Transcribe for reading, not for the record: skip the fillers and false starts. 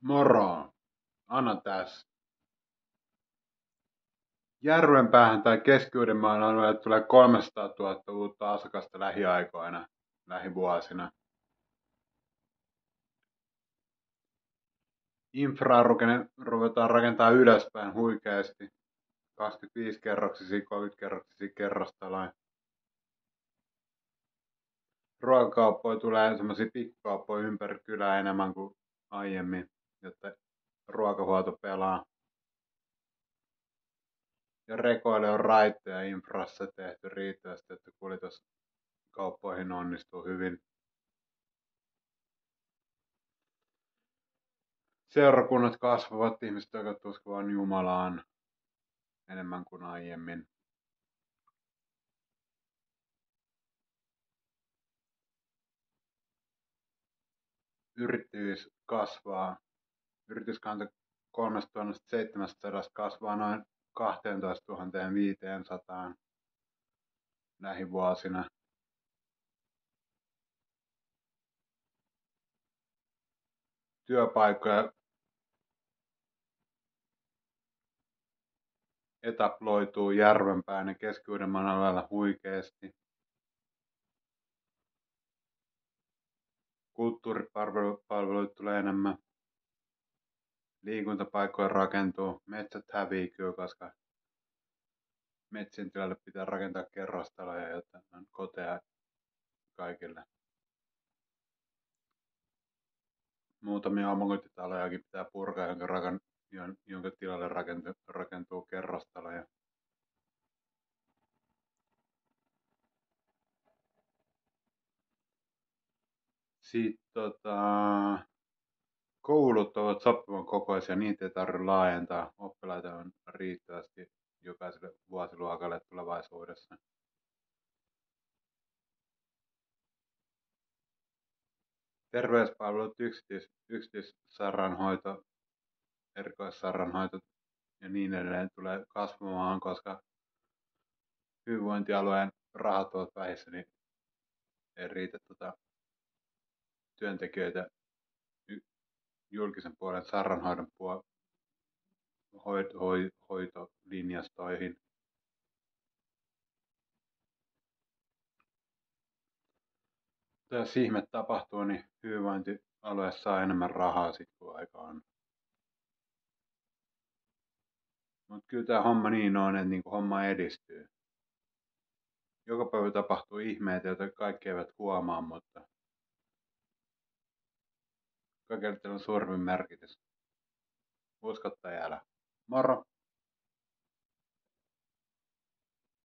Moro! Anna tässä. Järvenpäähän tai Keski-Uudenmaan alueelle tulee 300 000 uutta asukasta lähiaikoina, lähivuosina. Infraa ruvetaan rakentamaan ylöspäin huikeasti. 25-kerroksisia, 30-kerroksisia kerrostaloja. Ruokakauppoja tulee semmoisia pikkukauppoja ympäri kylää enemmän kuin aiemmin, jotta ruokahuolto pelaa. Ja rekoille on raiteja infrassa tehty riittävästi, että kuljetus kauppoihin onnistuu hyvin. Seurakunnat kasvavat, ihmiset alkavat uskomaan Jumalaan enemmän kuin aiemmin. Yrittäjyys kasvaa. Yrityskanta 3700 kasvaa noin 12 500 lähivuosina. Työpaikkoja etaploituu Järvenpään ja Keski-Uudenmaan alueella huikeasti. Kulttuuripalveluita tulee enemmän. Liikuntapaikkoja rakentuu. Metsät häviää kyllä, koska metsien tilalle pitää rakentaa kerrostaloja, jotta on koteja kaikille. Muutamia omakotitalojakin pitää purkaa, jonka tilalle rakentuu kerrostaloja. Sitten koulut ovat sopivan kokoisia, niitä ei tarvitse laajentaa. Oppilaita on riittävästi jokaiselle vuosiluokalle tulevaisuudessa. Terveyspalvelut, yksityissairaanhoito, erikoissairaanhoito ja niin edelleen tulee kasvamaan, koska hyvinvointialueen rahat ovat vähissä, niin ei riitä työntekijöitä julkisen puolen sairaanhoidon hoitolinjastoihin. Jos ihme tapahtuu, niin hyvinvointialue saa enemmän rahaa sitten kun aika on. Mutta kyllä tämä homma niin on, että niinku homma edistyy. Joka päivä tapahtuu ihmeitä, joita kaikki eivät huomaa, mutta kaikilla on suurin merkitys. Usko tai älä. Moro!